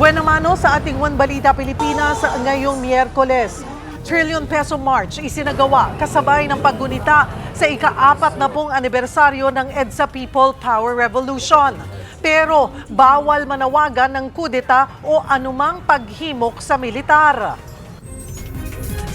Buena mano sa ating One Balita Pilipinas ngayong Miyerkules. Trillion peso march isinagawa kasabay ng paggunita sa ika-40 anibersaryo ng EDSA People Power Revolution. Pero bawal manawagan ng kudeta o anumang paghimok sa militar.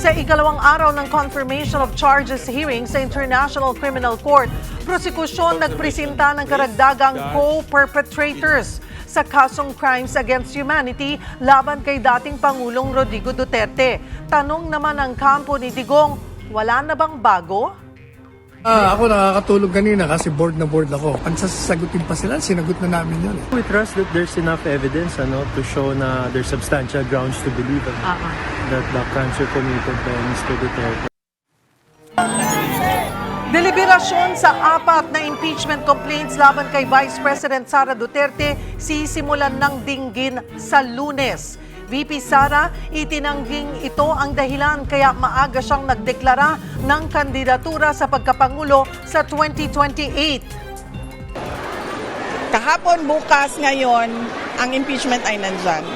Sa ikalawang araw ng confirmation of charges hearing sa International Criminal Court, prosekusyon nagpresenta ng karagdagang co-perpetrators sa kasong crimes against humanity laban kay dating Pangulong Rodrigo Duterte. Tanong naman ng kampo ni Digong, wala na bang bago? Ako nakakatulog kanina kasi bored na bored ako. Ang sasagutin pa sila, sinagot na namin yun. We trust that there's enough evidence to show na there's substantial grounds to believe that the crimes were committed by Mr. Duterte. Deliberasyon sa 4 na impeachment complaints laban kay Vice President Sara Duterte sisimulan ng dinggin sa Lunes. VP Sara, itinangging ito ang dahilan kaya maaga siyang nagdeklara ng kandidatura sa pagkapangulo sa 2028. Kahapon, bukas, ngayon, ang impeachment ay nandyan.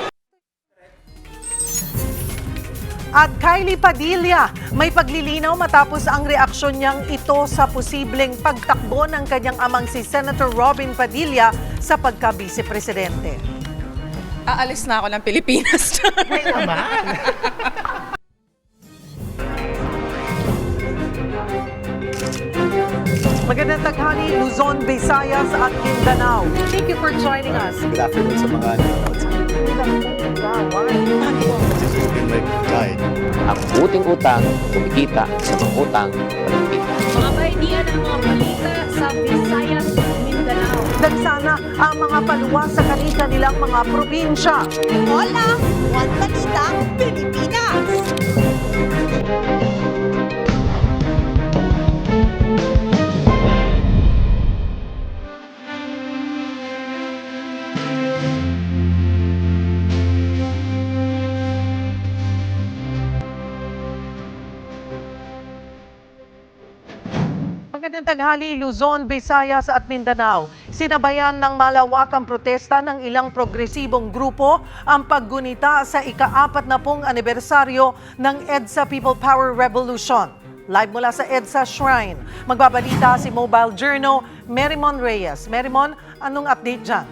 At Kylie Padilla, may paglilinaw matapos ang reaksyon niyang ito sa posibleng pagtakbo ng kanyang amang si Senator Robin Padilla sa pagka-vice-presidente. Aalis na ako ng Pilipinas. May naman. Magandang taghali, Luzon, Visayas at Mindanao. Thank you for joining us. Good afternoon sa mga nanonood sa akin. This has been my guide. Ang uting utang, kumikita sa mga utang, malupit. Mga idea ng mga balita sa Visayas at Mindanao. Dagsana ang mga paluwa sa kanilang mga probinsya. Hola! One Balita, Pilipinas! Magandang taghali, Luzon, Visayas at Mindanao. Sinabayan ng malawakang protesta ng ilang progresibong grupo ang paggunita sa ika-40 anibersaryo ng EDSA People Power Revolution. Live mula sa EDSA Shrine, magbabalita si Mobile Journal, Merimon Reyes. Merimon, anong update dyan?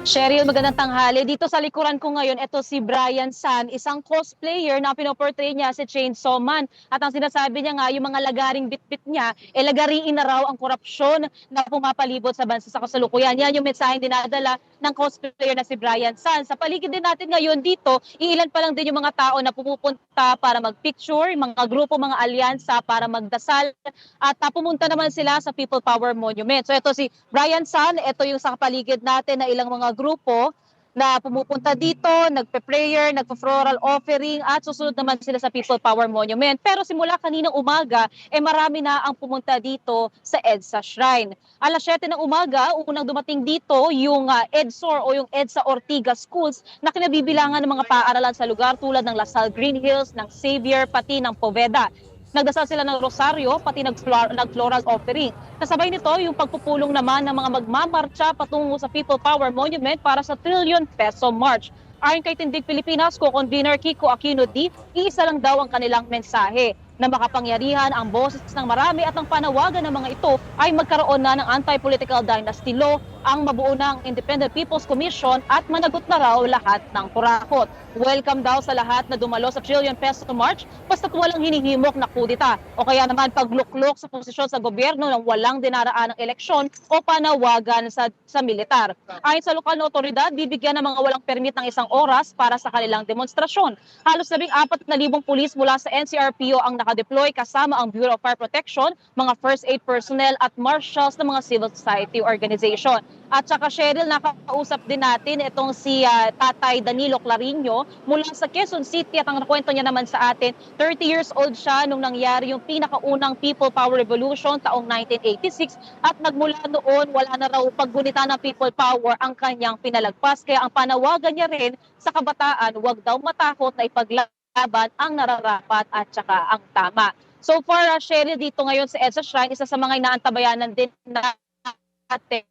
Cheryl, magandang tanghali. Dito sa likuran ko ngayon, ito si Brian San, isang cosplayer na pinoportray niya si Chainsaw Man. At ang sinasabi niya nga, yung mga lagaring bitbit niya, lagariin na raw ang korupsyon na pumapalibot sa bansa sa kasalukuyan. Yan yung mensaheng dinadala ng cosplayer na si Brian San. Sa paligid din natin ngayon dito, iilan pa lang din yung mga tao na pumupunta para magpicture, mga grupo, mga alyansa para magdasal. At pumunta naman sila sa People Power Monument. So ito si Brian San, ito yung sa paligid natin na ilang mga grupo na pumupunta dito, nagpe-prayer, nagpa-floral offering at susunod naman sila sa People Power Monument. Pero simula kaninang umaga, marami na ang pumunta dito sa EDSA Shrine. Alas 7 ng umaga, unang dumating dito yung EDSOR o yung EDSA Ortigas Schools na kinabibilangan ng mga paaralan sa lugar tulad ng Lasal Green Hills, ng Xavier, pati ng Poveda. Nagdasal sila ng rosaryo, pati nag-floral offering. Kasabay nito, yung pagpupulong naman ng mga magmamarcha patungo sa People Power Monument para sa Trillion Peso March. Ayon kay Tindig Pilipinas, co-convener Kiko Aquino D, iisa lang daw ang kanilang mensahe na makapangyarihan ang boses ng marami at ang panawagan ng mga ito ay magkaroon na ng anti-political dynasty law, ang mabuo ng Independent People's Commission at managot na raw lahat ng kurakot. Welcome daw sa lahat na dumalo sa Trillion Peso March basta't walang hinihimok na kudita o kaya naman pagluklok sa posisyon sa gobyerno ng walang dinaraan ng eleksyon o panawagan sa militar. Ayon sa lokal na otoridad, bibigyan ng mga walang permit ng 1 oras para sa kanilang demonstrasyon. Halos 14,000 pulis mula sa NCRPO ang nakadeploy kasama ang Bureau of Fire Protection, mga first aid personnel at marshals ng mga civil society organization. At saka Cheryl, nakakausap din natin itong si Tatay Danilo Clariño mula sa Quezon City at ang nakwento niya naman sa atin, 30 years old siya nung nangyari yung pinakaunang People Power Revolution taong 1986 at nagmula noon wala na raw paggunita ng People Power ang kanyang pinalagpas. Kaya ang panawagan niya rin sa kabataan, huwag daw matakot na ipaglaban ang nararapat at saka ang tama. So far, Cheryl, dito ngayon sa EDSA Shrine, isa sa mga inaantabayanan din natin,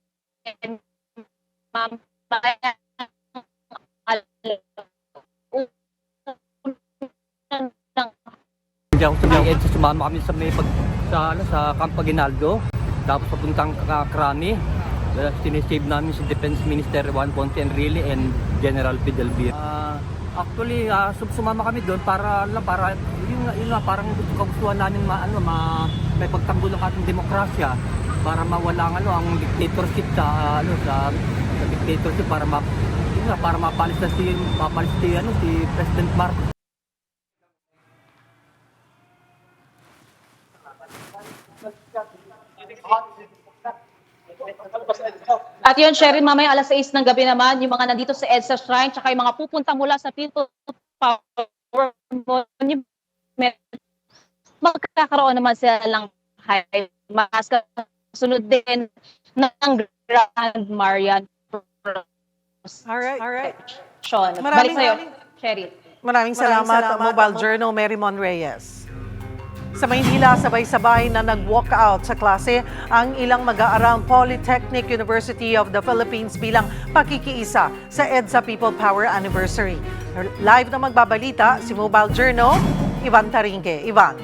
Ma'am Hindi ako sa may EDSA, sumama kami sa may sa Camp Aguinaldo, tapos papuntang Krami. Sinisave namin si Defense Minister Juan Ponce Enrile and General Fidelbir. Actually, sumama kami doon para yun nga, parang gustuhan namin may pagtanggol ng ating demokrasya para mawala ang dictatorship sa dictatorship para mapalis na si President Marcos. At yun, Sheryl, mamaya alas 6 ng gabi naman, yung mga nandito sa EDSA Shrine, tsaka yung mga pupunta mula sa People Power Monument, magkakaroon naman sila ng high mass. Sunod din ng Grand Marian Alright. Sean, balik sa'yo, Sheryl. Maraming salamat, Mobile Journal, Mary Mon Reyes. Sa Maynila, sabay-sabay na nag-walkout sa klase ang ilang mag-aaral Polytechnic University of the Philippines bilang pakikiisa sa EDSA People Power Anniversary. Live na magbabalita si Mobile Journal, Ivan Tarinque. Ivan.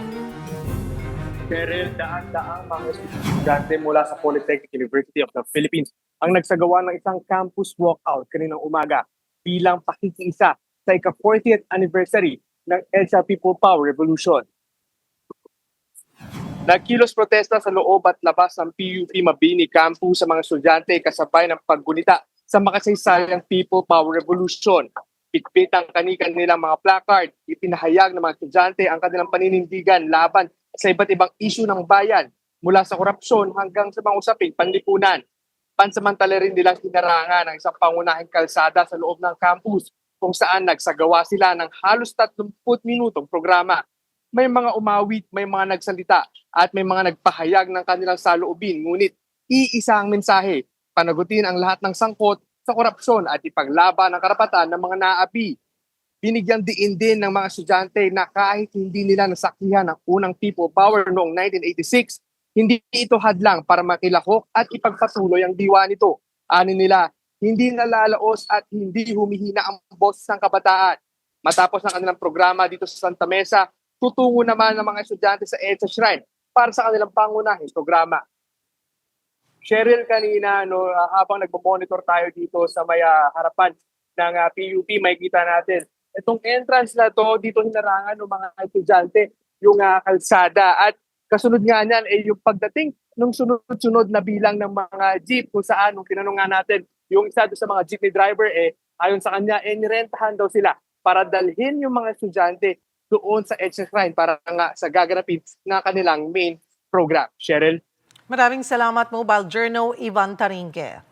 Cheryl, daan-daang mga estudyante mula sa Polytechnic University of the Philippines ang nagsagawa ng isang campus walkout kaninang umaga bilang pakikiisa sa ika-40th anniversary ng EDSA People Power Revolution. Nagkilos protesta sa loob at labas ng PUP Mabini campus sa mga estudyante kasabay ng paggunita sa makasaysayang People Power Revolution. Bitbit ang kani-kanilang mga placard, ipinahayag ng mga estudyante ang kanilang paninindigan laban sa iba't ibang isyu ng bayan mula sa korupsyon hanggang sa mga usaping panlipunan. Pansamantala rin nilang hinarangan ang isang pangunahing kalsada sa loob ng campus kung saan nagsagawa sila ng halos 30 minutong programa. May mga umawit, may mga nagsalita, at may mga nagpahayag ng kanilang saloobin. Ngunit iisa ang mensahe, panagutin ang lahat ng sangkot sa korupsyon at ipaglaban ang karapatan ng mga naapi. Binigyan diin din ng mga estudyante na kahit hindi nila nasaksihan ang unang People Power noong 1986, hindi ito hadlang para makilahok at ipagpatuloy ang diwa nito. Ani nila, hindi nalalaos at hindi humihina ang boses ng kabataan. Matapos ang kanilang programa dito sa Santa Mesa, tutungo naman ng mga estudyante sa EDSA Shrine para sa kanilang pangunahing programa. Cheryl, kanina, habang nagmo-monitor tayo dito sa may harapan ng PUP, makikita natin itong entrance na to, dito hinarangan ng mga estudyante yung kalsada. At kasunod nga niyan ay yung pagdating ng sunod-sunod na bilang ng mga jeep kung saan, nung tinanong nga natin, yung isa doon sa mga jeepney driver, ayon sa kanya, nirentahan daw sila para dalhin yung mga estudyante doon sa EDSA Shrine para nga sa gaganapin na kanilang main program. Cheryl? Maraming salamat, Mobile Journal, Ivan Tarinque.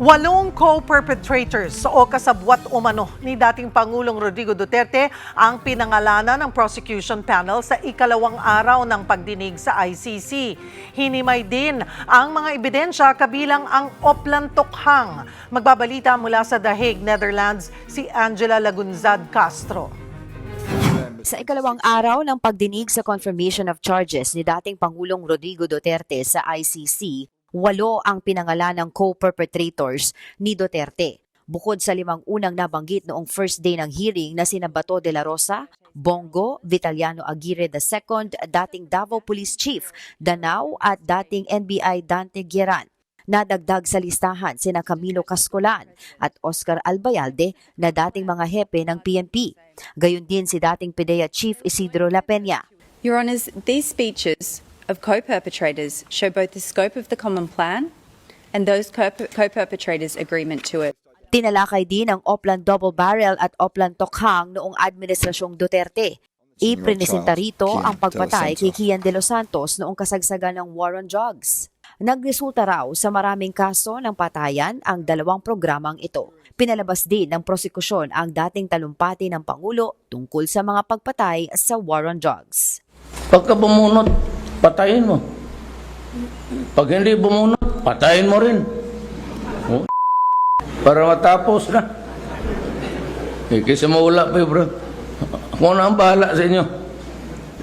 Walong co-perpetrators o kasabwat umano ni dating Pangulong Rodrigo Duterte ang pinangalanan ng prosecution panel sa ikalawang araw ng pagdinig sa ICC. Hinimay din ang mga ebidensya kabilang ang Oplan Tokhang. Magbabalita mula sa The Hague, Netherlands, si Angela Lagunzad Castro. Sa ikalawang araw ng pagdinig sa confirmation of charges ni dating Pangulong Rodrigo Duterte sa ICC, 8 ang pinangalan ng co-perpetrators ni Duterte. Bukod sa 5 unang nabanggit noong first day ng hearing na sina Bato de la Rosa, Bongo, Vitaliano Aguirre II, dating Davao Police Chief, Danao at dating NBI Dante Gueran. Nadagdag sa listahan sina Camilo Cascolan at Oscar Albayalde na dating mga hepe ng PNP. Gayon din si dating PDEA Chief Isidro La Peña. Your Honours, these speeches of co-perpetrators show both the scope of the common plan and those co-perpetrators' agreement to it. Tinalakay din ang Oplan Double Barrel at Oplan Tokhang noong Administrasyong Duterte. Iprinesenta rito ang pagpatay kay Kian de los Santos noong kasagsagan ng War on Drugs. Nagresulta raw sa maraming kaso ng patayan ang 2 programang ito. Pinalabas din ng prosekusyon ang dating talumpati ng Pangulo tungkol sa mga pagpatay sa War on Drugs. Pagka bumunot, patayin mo. Pag hindi bumunot, patayin mo rin. Para matapos na. Kaysa mawala pa bro. Ako na ang bahala sa inyo.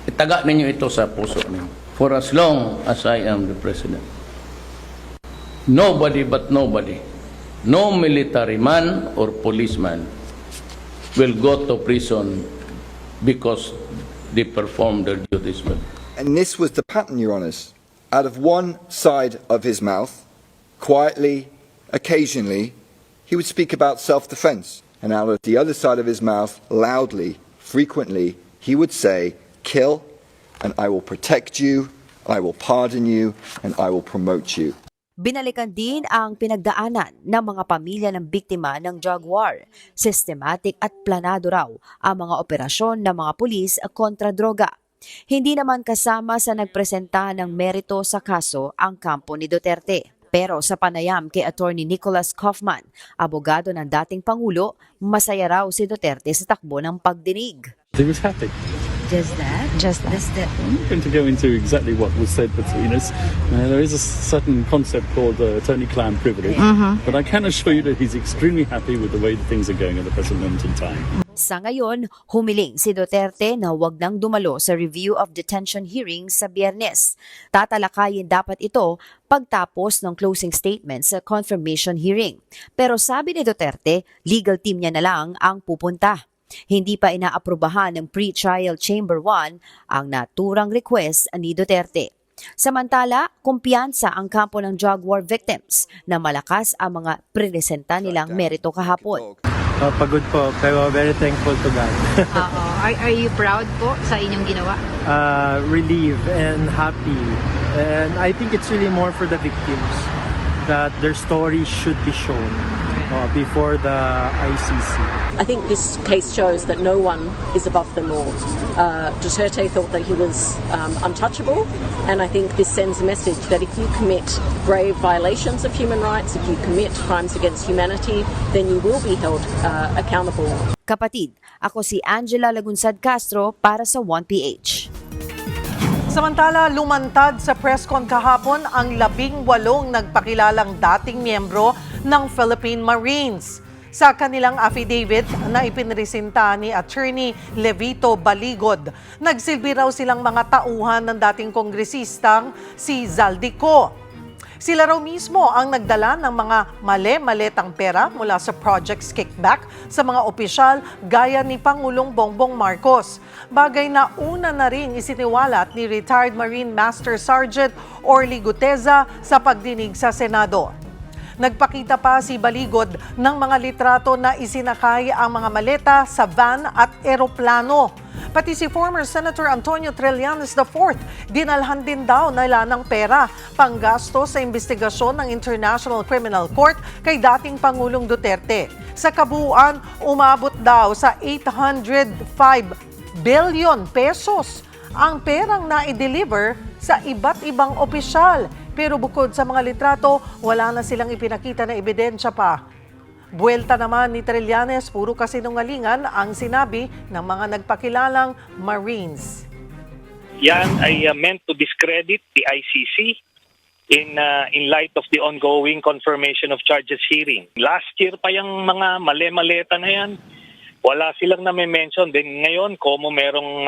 Itaga ninyo ito sa puso ninyo. For as long as I am the president. Nobody but nobody, no military man or policeman will go to prison because they perform their duties well. And this was the pattern, Your Honours. Out of one side of his mouth, quietly, occasionally, he would speak about self-defense. And out of the other side of his mouth, loudly, frequently, he would say, kill, and I will protect you, I will pardon you, and I will promote you. Binalikan din ang pinagdaanan ng mga pamilya ng biktima ng drug war. Systematic at planado raw ang mga operasyon ng mga pulis kontra droga. Hindi naman kasama sa nagpresenta ng merito sa kaso ang kampo ni Duterte. Pero sa panayam kay Attorney Nicholas Kaufman, abogado ng dating Pangulo, masaya raw si Duterte sa takbo ng pagdinig. He was happy. Just that? I'm not going to go into exactly what was said between us. There is a certain concept called attorney-client privilege, but I can assure you that he's extremely happy with the way that things are going at the present moment in time. Sa ngayon, humiling si Duterte na huwag nang dumalo sa review of detention hearings sa Biyernes. Tatalakayin dapat ito pagtapos ng closing statement sa confirmation hearing. Pero sabi ni Duterte, legal team niya na lang ang pupunta. Hindi pa inaaprubahan ng pre-trial Chamber 1 ang naturang request ni Duterte. Samantala, kumpiyansa ang kampo ng drug war victims na malakas ang mga presenta nilang merito kahapon. Pagod po, pero very thankful to God. Are you proud po sa inyong ginawa? Relieved and happy. And I think it's really more for the victims that their story should be shown before the ICC. I think this case shows that no one is above the law. Duterte thought that he was untouchable, and I think this sends a message that if you commit grave violations of human rights, if you commit crimes against humanity, then you will be held accountable. Kapatid, ako si Angela Lagunsad Castro para sa 1PH. Samantala, lumantad sa press con kahapon ang 18 nagpakilalang dating miyembro ng Philippine Marines. Sa kanilang affidavit na ipinresinta ni Attorney Levito Baligod, nagsilbi raw silang mga tauhan ng dating kongresistang si Zaldico. Sila raw mismo ang nagdala ng mga male-maletang pera mula sa project's kickback sa mga opisyal gaya ni Pangulong Bongbong Marcos. Bagay na una na rin isiniwalat ni retired Marine Master Sergeant Orly Guteza sa pagdinig sa Senado. Nagpakita pa si Baligod ng mga litrato na isinakay ang mga maleta sa van at eroplano. Pati si former Senator Antonio Trillanes IV, dinalhan din daw nila ng pera panggasto sa investigasyon ng International Criminal Court kay dating Pangulong Duterte. Sa kabuuan, umabot daw sa 805 billion pesos ang perang na-deliver sa iba't ibang opisyal. Pero bukod sa mga litrato, wala na silang ipinakita na ebidensya pa. Buwelta naman ni Trillanes, puro kasinungalingan ang sinabi ng mga nagpakilalang Marines. Yan ay meant to discredit the ICC in light of the ongoing confirmation of charges hearing. Last year pa yung mga male-maleta na yan, wala silang na-mention. Then ngayon, como merong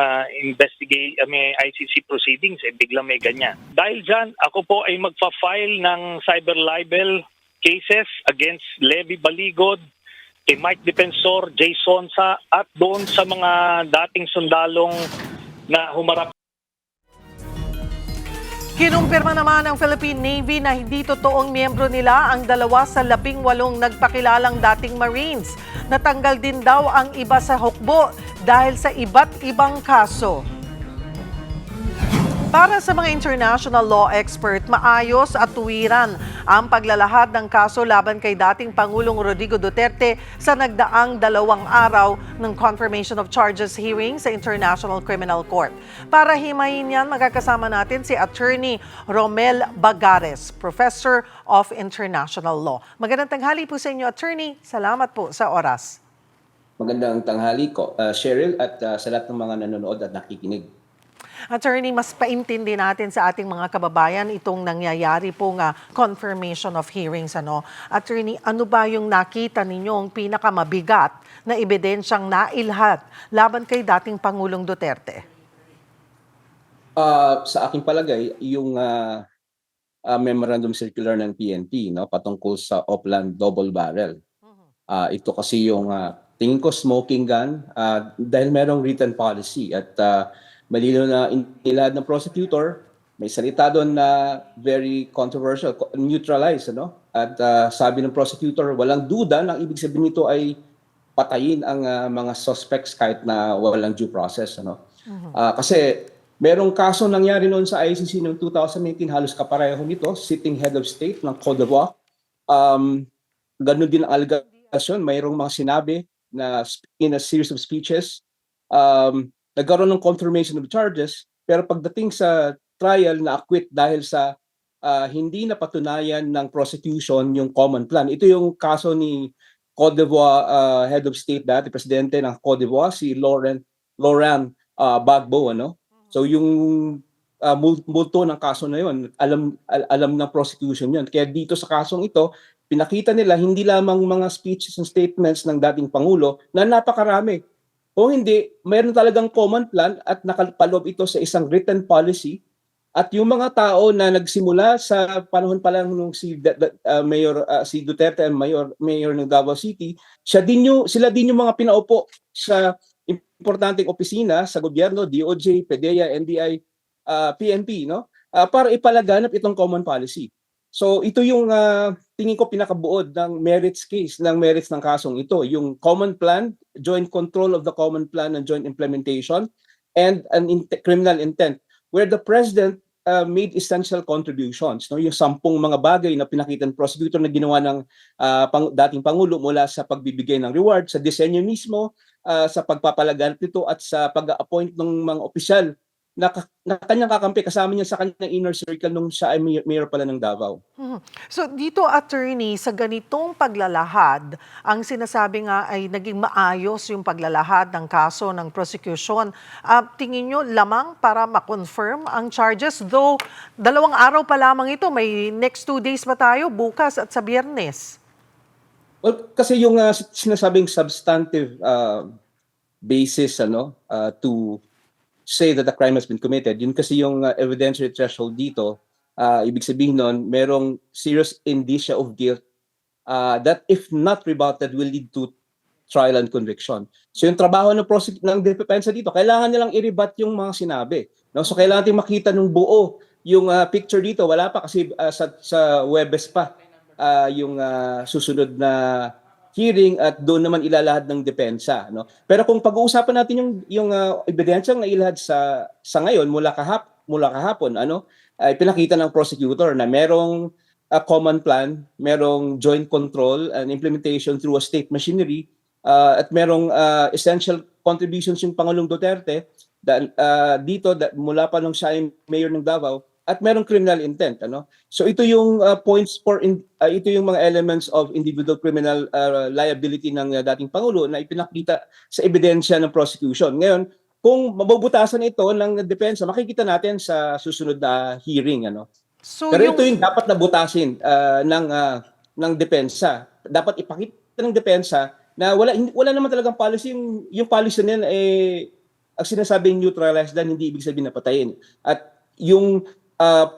may ICC proceedings, biglang may ganyan. Dahil dyan, ako po ay magpa-file ng cyber libel cases against Levy Baligod, kay Mike Defensor, Jay Sonsa, at doon sa mga dating sundalong na humarap. Kinumpirma naman ng Philippine Navy na hindi totoong miyembro nila ang 2 sa 18 nagpakilalang dating Marines. Natanggal din daw ang iba sa hukbo dahil sa iba't ibang kaso. Para sa mga international law expert, maayos at tuwiran ang paglalahad ng kaso laban kay dating Pangulong Rodrigo Duterte sa nagdaang 2 araw ng confirmation of charges hearing sa International Criminal Court. Para himayin yan, magkakasama natin si Attorney Romel Bagares, Professor of International Law. Magandang tanghali po sa inyo, Attorney. Salamat po sa oras. Magandang tanghali ko, Cheryl, at sa lahat ng mga nanonood at nakikinig. Attorney, mas paintindi natin sa ating mga kababayan itong nangyayari pong confirmation of hearings. Attorney, ano ba yung nakita ninyong pinakamabigat na ebidensyang nailhat laban kay dating Pangulong Duterte? Sa aking palagay, yung memorandum circular ng PNP, no, patungkol sa Opland double barrel. Ito kasi yung tingin ko smoking gun dahil merong written policy at malino na inilad ng prosecutor, may salita doon na very controversial, neutralized, ano? At sabi ng prosecutor, walang duda na ibig sabihin nito ay patayin ang mga suspects kahit na walang due process, ano? Kasi merong kaso nangyari noon sa ICC noong 2018, halos kapareho nito, sitting head of state ng Cote d'Ivoire. Ganun din ang allegation, mayroong mga sinabi na in a series of speeches, nagkaroon ng confirmation of charges, pero pagdating sa trial na acquit dahil sa hindi napatunayan ng prosecution yung common plan. Ito yung kaso ni Cote d'Ivoire head of state dati, presidente ng Cote d'Ivoire, si Laurent Gbagbo, ano? So yung multo ng kaso na yun, alam ng prosecution yun. Kaya dito sa kasong ito, pinakita nila hindi lamang mga speeches and statements ng dating Pangulo na napakarami. Kung hindi, mayroon talagang common plan at nakapaloob ito sa isang written policy. At yung mga tao na nagsimula sa panahon pa lang nung si Duterte ang mayor ng Davao City, sila din yung mga pinaupo sa importanteng opisina sa gobyerno, DOJ, PDEA, NBI, PNP, no? Para ipalaganap itong common policy. So ito yung tingin ko pinakabuod ng merits case, ng merits ng kasong ito, yung common plan, joint control of the common plan and joint implementation, and an criminal intent where the president made essential contributions, no? Yung 10 mga bagay na pinakita ng prosecutor na ginawa ng dating Pangulo mula sa pagbibigay ng reward, sa disenyo mismo, sa pagpapalaganap nito at sa pag-appoint ng mga opisyal na kanyang kakampi, kasama niya sa kanyang inner circle nung siya ay mayor pala ng Davao. So dito, attorney, sa ganitong paglalahad, ang sinasabi nga ay naging maayos yung paglalahad ng kaso ng prosecution. Tingin nyo lamang para ma-confirm ang charges? Though 2 araw pa lamang ito, may next 2 days pa tayo, bukas at sa Biyernes. Well, kasi yung sinasabing substantive basis to say that the crime has been committed, yun kasi yung evidentiary threshold dito, ibig sabihin nun, merong serious indicia of guilt that if not rebutted will lead to trial and conviction. So yung trabaho ng depensa dito, kailangan nilang i-rebut yung mga sinabi. No? So kailangan natin makita ng buo yung picture dito. Wala pa kasi sa Webes pa yung susunod na hearing at doon naman ilalahad ng depensa, no? Pero kung pag-uusapan natin yung ebidensyang nailahad sa ngayon mula kahapon, ay pinakita ng prosecutor na merong common plan, merong joint control and implementation through a state machinery, at merong essential contributions yung Pangulong Duterte dito mula pa nung siya ay mayor ng Davao, at merong criminal intent, So ito yung points ito yung mga elements of individual criminal liability ng dating Pangulo na ipinakita sa ebidensya ng prosecution. Ngayon, kung mabubutasan ito ng depensa, makikita natin sa susunod na hearing, So pero ito yung dapat na butasin ng depensa. Dapat ipakita ng depensa na wala naman talagang policy, yung policy nila ang sinasabing neutralized dan hindi ibig sabihin na patayin. At yung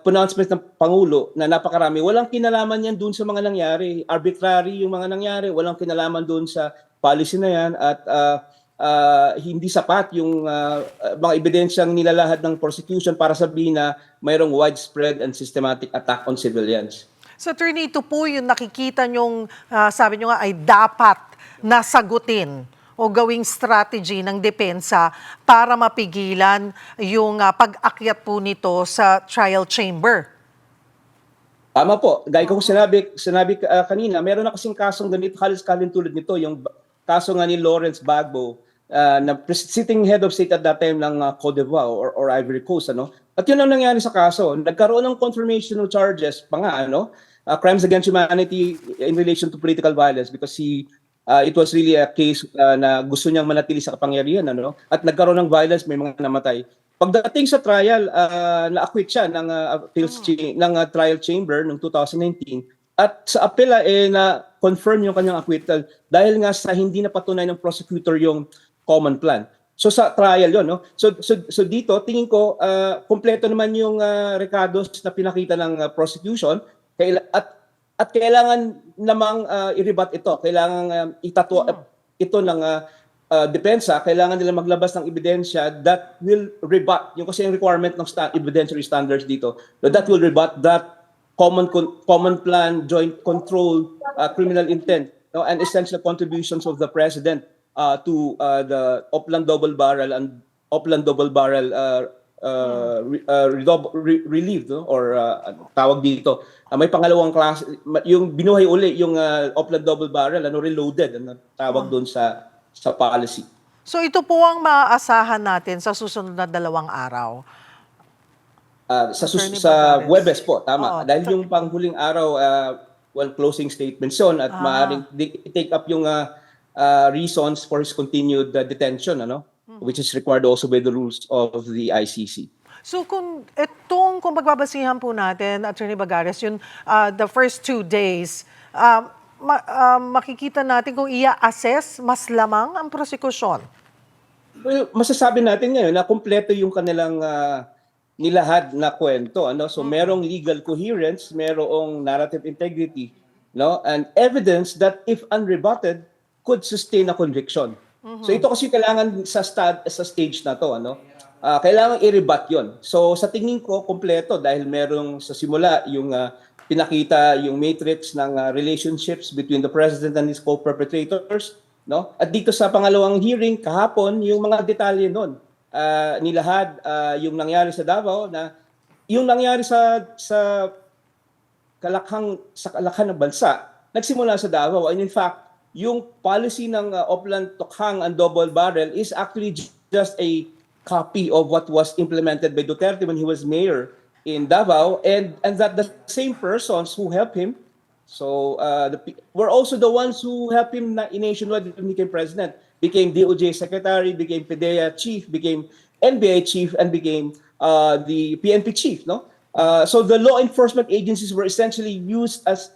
pronouncement ng Pangulo na napakarami, walang kinalaman yan dun sa mga nangyari. Arbitrary yung mga nangyari, walang kinalaman dun sa policy na yan at hindi sapat yung mga ebidensyang nilalahad ng prosecution para sabihin na mayroong widespread and systematic attack on civilians. So, attorney, ito po yung nakikita nyong, sabi nyo nga, ay dapat nasagutin o gawing strategy ng depensa para mapigilan yung pag-akyat po nito sa trial chamber. Tama po. Gaya ko sinabi kanina, meron na kasing kasong ganito, halos tulad nito, yung kaso nga ni Laurent Gbagbo, na sitting head of state at that time ng Cote d'Ivoire or Ivory Coast, At yun ang nangyari sa kaso. Nagkaroon ng confirmation of charges pa nga, crimes against humanity in relation to political violence because it was really a case na gusto niyang manatili sa kapangyarihan, at nagkaroon ng violence, may mga namatay. Pagdating sa trial, na-acquit siya ng trial chamber noong 2019 at sa apela na-confirm yung kanyang acquittal dahil nga sa hindi napatunay ng prosecutor yung common plan. So sa trial yon, no? So dito tingin ko kumpleto naman yung recados na pinakita ng prosecution at kailangan namang i-rebut ito. Kailangan ito ng depensa, kailangan nila maglabas ng ebidensya that will rebut yung kasi yung requirement ng evidentiary standards dito, that will rebut that common plan, joint control, criminal intent, no, and essential contributions of the president to the Oplan Double Barrel and Oplan Double Barrel relief, no? Or tawag dito. May pangalawang klase, yung binuhay uli yung Oplan Double Barrel, reloaded, tawag doon sa policy. So ito po ang maaasahan natin sa susunod na 2 araw. Sa Huwebes po, tama. Dahil yung panghuling araw, closing statements yun at maaaring take up yung reasons for his continued detention, which is required also by the rules of the ICC. So kung pagbabasihan po natin, Attorney Bagares, yung the first 2 days, makikita natin kung i-assess mas lamang ang prosekusyon. Well, masasabi natin ngayon na kumpleto yung kanilang nilahad na kwento, So merong legal coherence, merong narrative integrity, and evidence that if unrebutted could sustain a conviction. So ito kasi kailangan sa stage na to, kailangan i-rebut 'yon. So sa tingin ko kumpleto dahil merong sa simula yung pinakita yung matrix ng relationships between the president and his co-perpetrators, At dito sa pangalawang hearing kahapon yung mga detalye noon. Nilahad yung nangyari sa Davao na yung nangyari sa kalakhan ng bansa nagsimula sa Davao, and in fact yung policy ng Oplan Tokhang and Double Barrel is actually just a copy of what was implemented by Duterte when he was mayor in Davao, and that the same persons who helped him, so were also the ones who helped him nationwide when he became president, became DOJ secretary, became PDEA chief, became NBA chief, and became the PNP chief. So the law enforcement agencies were essentially used as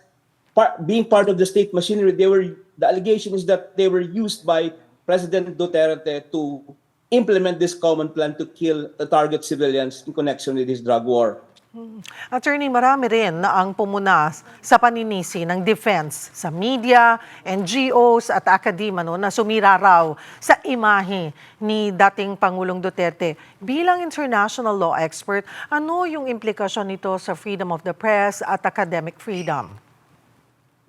being part of the state machinery. The allegation is that they were used by President Duterte to implement this common plan to kill the target civilians in connection with this drug war. Attorney, marami rin na ang pumuna sa paninisi ng defense sa media, NGOs at akadema na sumira raw sa imahe ni dating Pangulong Duterte. Bilang international law expert, ano yung implikasyon nito sa freedom of the press at academic freedom?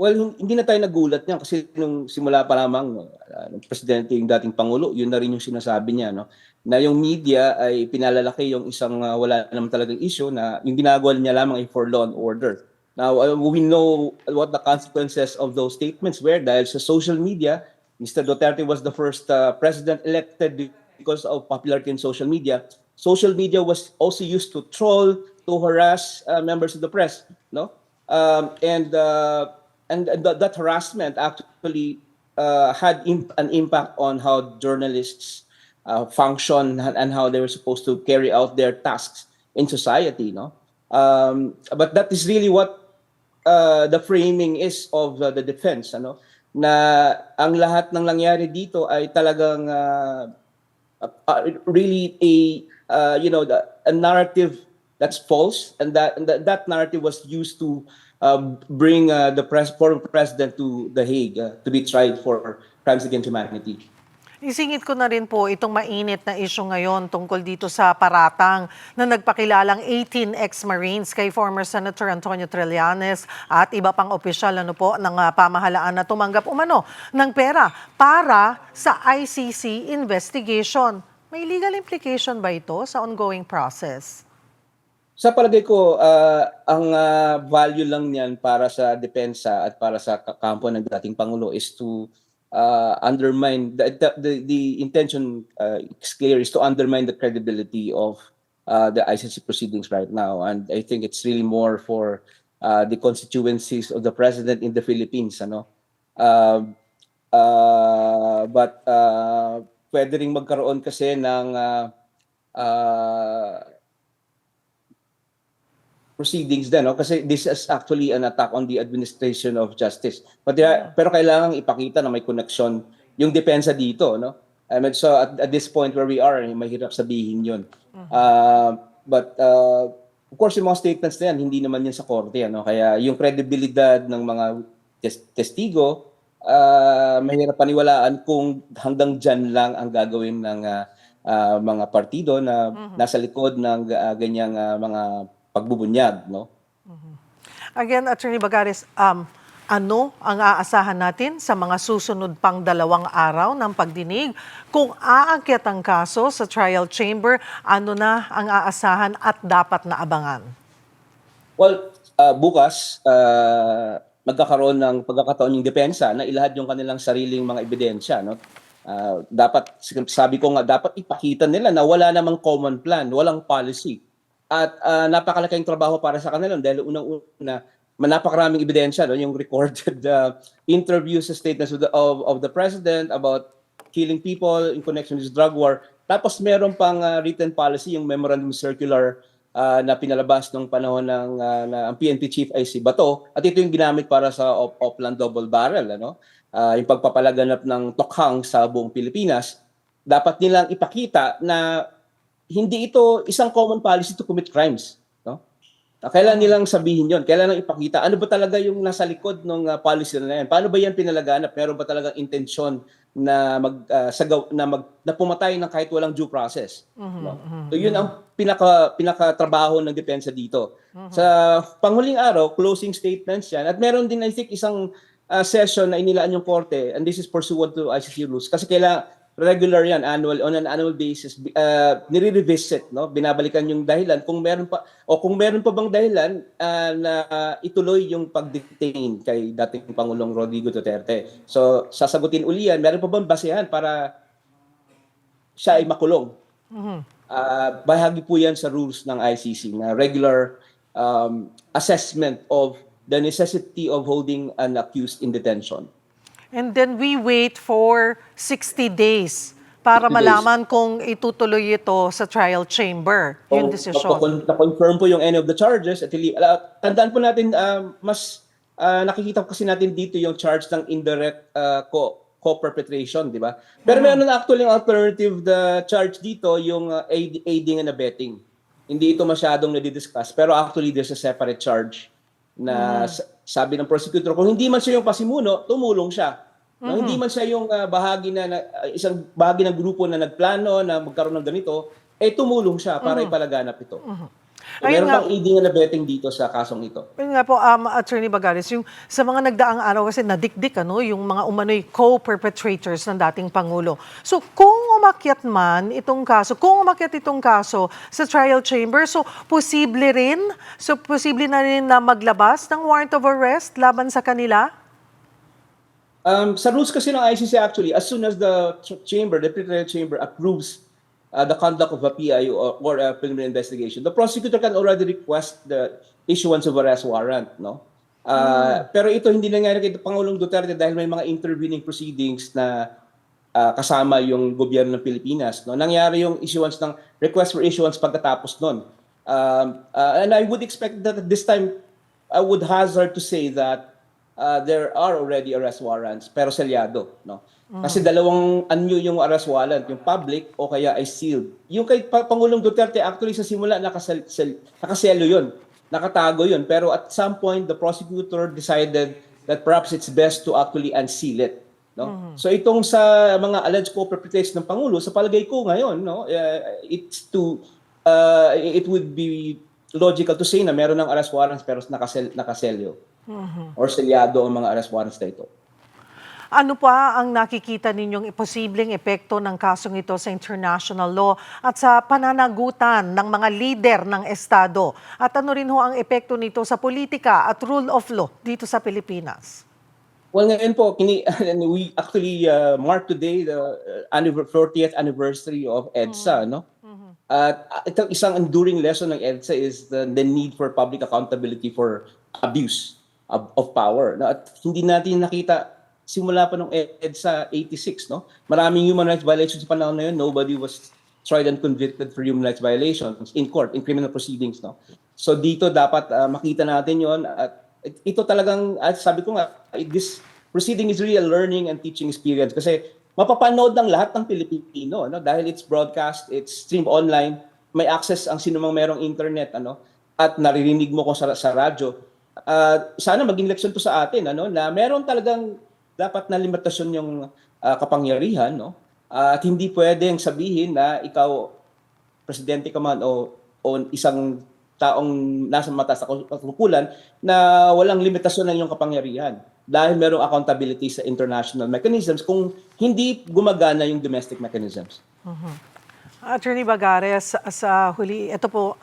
Well, hindi na tayo nagulat niyan kasi nung simula pa lamang ng presidente yung dating Pangulo, yun na rin yung sinasabi niya, na yung media ay pinalalaki yung isang wala naman talagang issue na yung ginagawa niya lamang ay for law and order. Now, we know what the consequences of those statements were dahil sa social media. Mr. Duterte was the first president elected because of popularity in social media. Social media was also used to troll, to harass members of the press, And that harassment actually had an impact on how journalists function and how they were supposed to carry out their tasks in society. But that is really what the framing is of the defense. Na ang lahat ng nangyari dito ay talagang really a narrative that's false, and that narrative was used to bring the former president to The Hague to be tried for crimes against humanity. Isingit ko na rin po itong mainit na issue ngayon tungkol dito sa paratang na nagpakilalang 18 ex-Marines kay former Senator Antonio Trillanes at iba pang opisyal ng pamahalaan na tumanggap umano ng pera para sa ICC investigation. May legal implication ba ito sa ongoing process? Sa palagay ko, ang value lang niyan para sa depensa at para sa kampo ng dating Pangulo is to undermine, the intention is clear, is to undermine the credibility of the ICC proceedings right now. And I think it's really more for the constituencies of the president in the Philippines. But pwede ring magkaroon kasi ng proceedings din, no? Kasi this is actually an attack on the administration of justice. Pero kailangan ipakita na may connection yung depensa dito, no? I mean, so at this point where we are, mahirap sabihin yun. But of course, yung mga statements na yan, hindi naman yan sa korte, ano? Kaya yung credibilidad ng mga testigo, mahirap paniwalaan kung hanggang dyan lang ang gagawin ng mga partido na nasa likod ng ganyang mga pagbubunyag, no? Again, Attorney Bagares, ano ang aasahan natin sa mga susunod pang 2 araw ng pagdinig? Kung aakyat ang kaso sa trial chamber, ano na ang aasahan at dapat na abangan? Well, bukas, magkakaroon ng pagkakataon yung depensa na ilahad yung kanilang sariling mga ebidensya, no? Dapat, sabi ko nga, dapat ipakita nila na wala namang common plan, walang policy. At napakalaking trabaho para sa kanila dahil unang-una, napakaraming ebidensya, no? Yung recorded interviews, statements of the president about killing people in connection with drug war. Tapos meron pang written policy, yung memorandum circular na pinalabas nung panahon ng ang PNP chief ay si Bato. At ito yung ginamit para sa Opland Double Barrel, ano? Yung pagpapalaganap ng tokhang sa buong Pilipinas. Dapat nilang ipakita na hindi ito isang common policy to commit crimes, no? Kailan nilang sabihin yon? Kailan lang ipakita ano ba talaga yung nasa likod ng policy na yan? Paano ba yan pinalaganap? Meron ba talagang intensyon na na pumatay ng kahit walang due process? No? So yun ang pinaka-trabaho ng depensa dito. Sa panghuling araw, closing statements yan. At meron din, I think, isang session na inilaan yung korte, and this is pursuant to ICC rules. Kasi regular yan, on an annual basis, nire-revisit, no? Binabalikan yung dahilan kung meron pa bang dahilan na ituloy yung pag-detain kay dating Pangulong Rodrigo Duterte. So, sasagutin uli yan, meron pa bang basehan para siya ay makulong? Bahagi po yan sa rules ng ICC na regular assessment of the necessity of holding an accused in detention. And then we wait for 60 days para 60 days. malaman kung itutuloy ito sa trial chamber, yung desisyon. Na-confirm po yung any of the charges. At tandaan po natin, mas nakikita kasi natin dito yung charge ng indirect co-perpetration, di ba? Pero meron na actually yung alternative the charge dito, yung aiding and abetting. Hindi ito masyadong nadidiscuss, pero actually there's a separate charge na sabi ng prosecutor, kung hindi man siya yung pasimuno, tumulong siya. No, hindi man siya yung isang bahagi ng grupo na nagplano na magkaroon ng ganito, tumulong siya para ipalaganap ito. So, meron pang aiding and abetting dito sa kasong ito. Yun nga po, Attorney Bagares, yung sa mga nagdaang araw kasi nadikdik yung mga umano'y co-perpetrators ng dating Pangulo. So kung umakyat itong kaso sa trial chamber, so posible na rin na maglabas ng warrant of arrest laban sa kanila? Sa rules kasi ng ICC actually, as soon as the pretrial chamber approves the conduct of a PI or a preliminary investigation, the prosecutor can already request the issuance of arrest warrant, no? Pero ito hindi nangyari kay Pangulong Duterte dahil may mga intervening proceedings na kasama yung gobyerno ng Pilipinas, no? Nangyari yung issuance ng request for issuance pagkatapos nun. And I would expect that at this time, I would hazard to say that there are already arrest warrants pero selyado, no? Kasi dalawang anyo yung arrest warrant, yung public o kaya ay sealed. Yung kay Pangulong Duterte actually sa simula nakaselo yun, nakatago yun. Pero at some point the prosecutor decided that perhaps it's best to actually unseal it, no? So itong sa mga alleged co-perpetrators ng Pangulo, sa palagay ko ngayon, no, it would be logical to say na meron ng arrest warrants pero nakaselyo or selyado ang mga arrest warrants na ito. Ano pa ang nakikita ninyong posibleng epekto ng kasong ito sa international law at sa pananagutan ng mga lider ng Estado? At ano rin ang epekto nito sa politika at rule of law dito sa Pilipinas? Well, ngayon po, we actually mark today the 40th anniversary of EDSA, no? At isang enduring lesson ng EDSA is the need for public accountability for abuse of power. At hindi natin nakita simula pa nung EDSA 86, no? Maraming human rights violations sa panahon na yun. Nobody was tried and convicted for human rights violations in court, in criminal proceedings. No? So dito dapat makita natin yon at ito talagang, sabi ko nga, this proceeding is really a learning and teaching experience kasi mapapanood ng lahat ng Pilipino, no? Dahil it's broadcast, it's streamed online, may access ang sinumang merong internet, at naririnig mo ko sa radyo. Sana maging leksyon to sa atin, na meron talagang dapat na limitasyon yung kapangyarihan, no? At hindi pwedeng sabihin na ikaw, presidente ka man o isang taong nasa mataas na kasukulan na walang limitasyon ng iyong kapangyarihan dahil merong accountability sa international mechanisms kung hindi gumagana yung domestic mechanisms. Attorney Bagares, sa huli, ito po,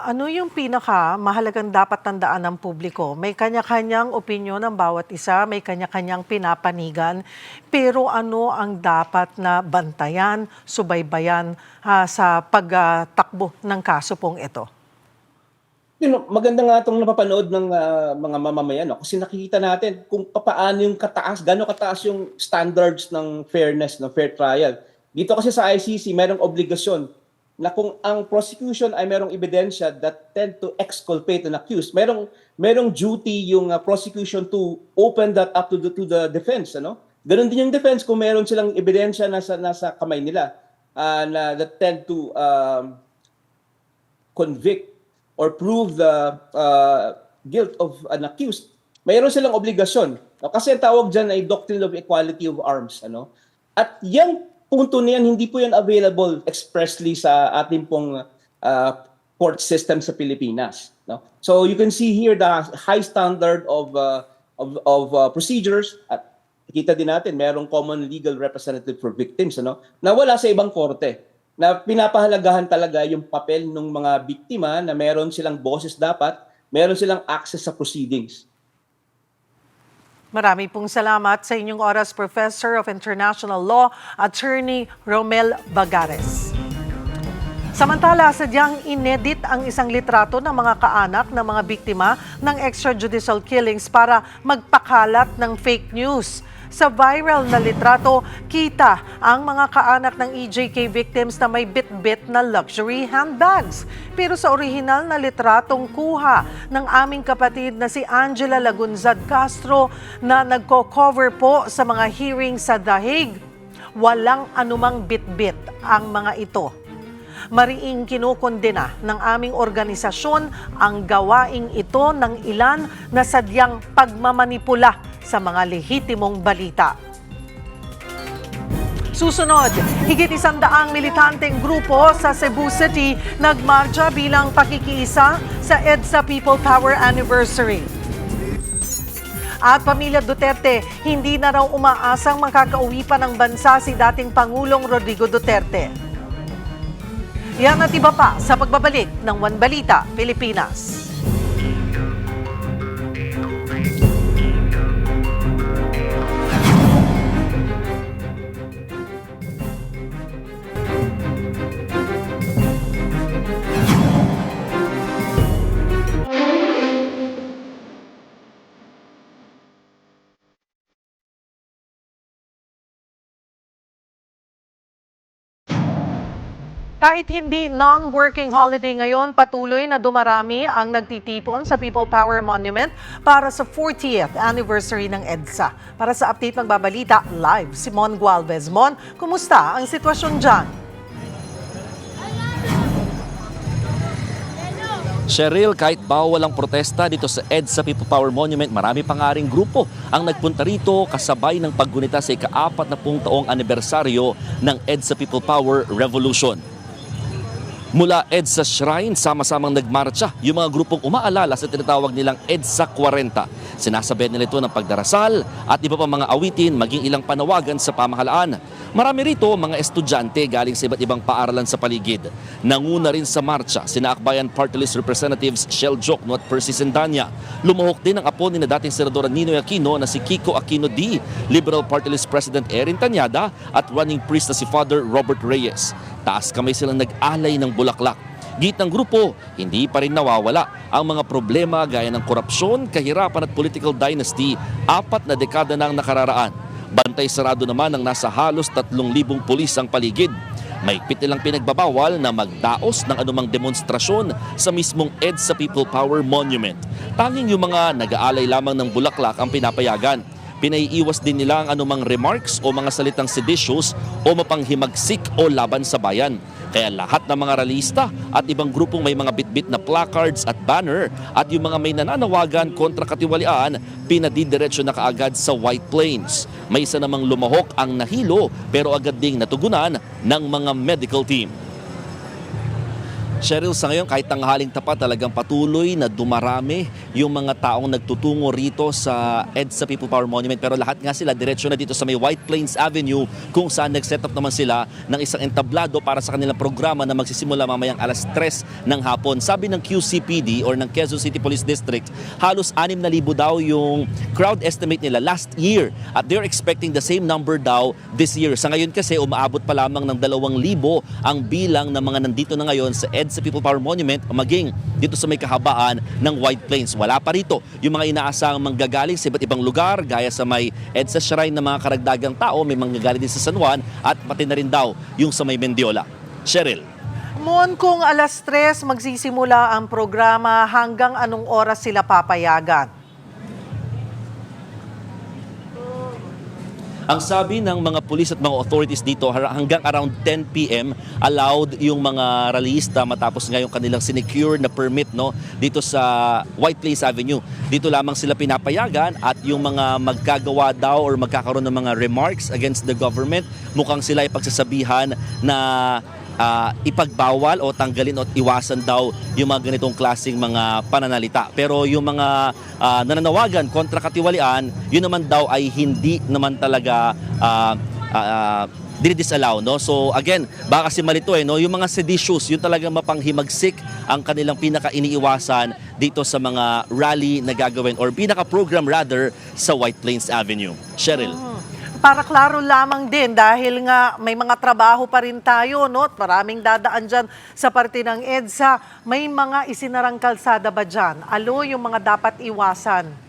ano yung pinaka-mahalagang dapat tandaan ng publiko? May kanya-kanyang opinyon ng bawat isa, may kanya-kanyang pinapanigan, pero ano ang dapat na bantayan, subaybayan sa pagtakbo ng kaso pong ito? Maganda nga itong napapanood ng mga mamamayan, kasi nakikita natin kung paano yung gano'ng kataas yung standards ng fairness, ng fair trial. Dito kasi sa ICC, merong obligasyon na kung ang prosecution ay merong ebidensya that tend to exculpate an accused, merong duty yung prosecution to open that up to the defense. Ganon din yung defense kung meron silang ebidensya nasa kamay nila na that tend to convict or prove the guilt of an accused, mayroon silang obligasyon. Kasi ang tawag dyan ay doctrine of equality of arms. At yan, punto na yan, hindi po yan available expressly sa ating pong court system sa Pilipinas. So you can see here the high standard of procedures. At kita din natin, mayroong common legal representative for victims na wala sa ibang korte. Na pinapahalagahan talaga yung papel ng mga biktima na meron silang boses dapat, meron silang access sa proceedings. Marami pong salamat sa inyong oras, Professor of International Law, Attorney Romel Bagares. Samantala, sadyang inedit ang isang litrato ng mga kaanak ng mga biktima ng extrajudicial killings para magpakalat ng fake news. Sa viral na litrato, kita ang mga kaanak ng EJK victims na may bit-bit na luxury handbags. Pero sa orihinal na litratong kuha ng aming kapatid na si Angela Lagunzad Castro na nagko-cover po sa mga hearing sa The Hague, walang anumang bit-bit ang mga ito. Mariing kinukondena ng aming organisasyon ang gawaing ito ng ilan na sadyang pagmamanipula sa mga lehitimong balita. Susunod, higit 100 militanteng grupo sa Cebu City nagmarcha bilang pakikiisa sa EDSA People Power Anniversary. At pamilya Duterte, hindi na raw umaasang makakauwi pa ng bansa si dating Pangulong Rodrigo Duterte. Yan at iba pa sa pagbabalik ng One Balita, Pilipinas. Kahit hindi non-working holiday ngayon, patuloy na dumarami ang nagtitipon sa People Power Monument para sa 40th anniversary ng EDSA. Para sa update magbabalita, live si Mon Gualvez. Mon, kumusta ang sitwasyon dyan? Cheryl, kahit bawal ang protesta dito sa EDSA People Power Monument, marami pa nga ring grupo ang nagpunta rito kasabay ng paggunita sa ika-40 taong anibersaryo ng EDSA People Power Revolution. Mula EDSA Shrine, sama-samang nagmarcha yung mga grupong umaalala sa tinatawag nilang EDSA 40. Sinasabay nila ito ng pagdarasal at iba pa mga awitin, maging ilang panawagan sa pamahalaan. Marami rito mga estudyante galing sa iba't ibang paaralan sa paligid. Nanguna rin sa marcha sina Akbayan Party List Representatives Shell Jokno at Percy Sendanya. Lumuhok din ang apo ni na dating Senadora Ninoy Aquino na si Kiko Aquino D, Liberal Party List President Erin Tanyada at running priest na si Father Robert Reyes. Taas kamay silang nag-alay ng bulaklak. Git ng grupo, hindi pa rin nawawala ang mga problema gaya ng korupsyon, kahirapan at political dynasty, 4 na dekada nang nakararaan. Bantay sarado naman ang nasa halos 3,000 pulis ang paligid. Mahigpit nilang pinagbabawal na magdaos ng anumang demonstrasyon sa mismong EDSA People Power Monument. Tanging yung mga nag-aalay lamang ng bulaklak ang pinapayagan. Pinaiiwas din nila ang anumang remarks o mga salitang seditious o mapanghimagsik o laban sa bayan. Kaya lahat ng mga ralista at ibang grupong may mga bitbit na placards at banner at yung mga may nananawagan kontra katiwalian, pinadidiretso na kaagad sa White Plains. May isa namang lumahok ang nahilo pero agad ding natugunan ng mga medical team. Cheryl, sa ngayon kahit tanghaling tapat talagang patuloy na dumarami yung mga taong nagtutungo rito sa EDSA People Power Monument, pero lahat nga sila diretsyo na dito sa may White Plains Avenue kung saan nag-set up naman sila ng isang entablado para sa kanilang programa na magsisimula mamayang alas 3 ng hapon. Sabi ng QCPD or ng Quezon City Police District, halos 6,000 daw yung crowd estimate nila last year at they're expecting the same number daw this year. Sa ngayon kasi umaabot pa lamang ng 2,000 ang bilang ng mga nandito na ngayon sa EDSA People Power Monument maging dito sa may kahabaan ng White Plains. Wala pa rito yung mga inaasahang manggagaling sa iba't ibang lugar gaya sa may EDSA Shrine ng mga karagdagang tao, may manggagaling din sa San Juan at pati na rin daw yung sa may Mendiola. Cheryl. Mon, kung alas 3 magsisimula ang programa, hanggang anong oras sila papayagan? Ang sabi ng mga pulis at mga authorities dito, hanggang around 10 p.m. allowed yung mga rallyista matapos nga yung kanilang sinecure na permit dito sa White Plains Avenue. Dito lamang sila pinapayagan at yung mga magkagawa daw or magkakaroon ng mga remarks against the government, mukhang sila ay pagsasabihan na ipagbawal o tanggalin o iwasan daw yung mga ganitong klaseng mga pananalita. Pero yung mga nananawagan kontra katiwalian, yun naman daw ay hindi naman talaga dinidisallow. So again, baka kasi malito yung mga seditious, yun talagang mapanghimagsik ang kanilang pinaka-iniiwasan dito sa mga rally na gagawin or pinaka-program rather sa White Plains Avenue. Cheryl. Para klaro lamang din dahil nga may mga trabaho pa rin tayo, maraming dadaan dyan sa parte ng EDSA. May mga isinarang kalsada ba dyan? Ano yung mga dapat iwasan?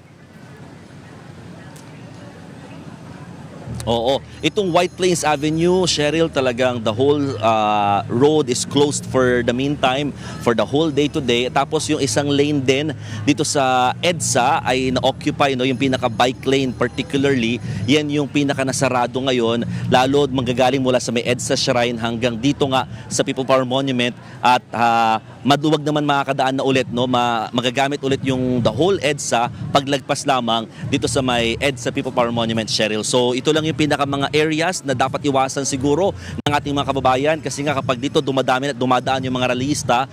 Oo. Itong White Plains Avenue, Cheryl, talagang the whole road is closed for the meantime, for the whole day today. Tapos yung isang lane din dito sa EDSA ay na-occupy, yung pinaka-bike lane particularly. Yan yung pinaka-nasarado ngayon, lalo manggagaling mula sa may EDSA Shrine hanggang dito nga sa People Power Monument. At maduwag naman makakadaan na ulit, magagamit ulit yung the whole EDSA paglagpas lamang dito sa may EDSA People Power Monument, Cheryl. So ito lang yung pinaka mga areas na dapat iwasan siguro ng ating mga kababayan kasi nga kapag dito dumadami at dumadaan yung mga rallyista,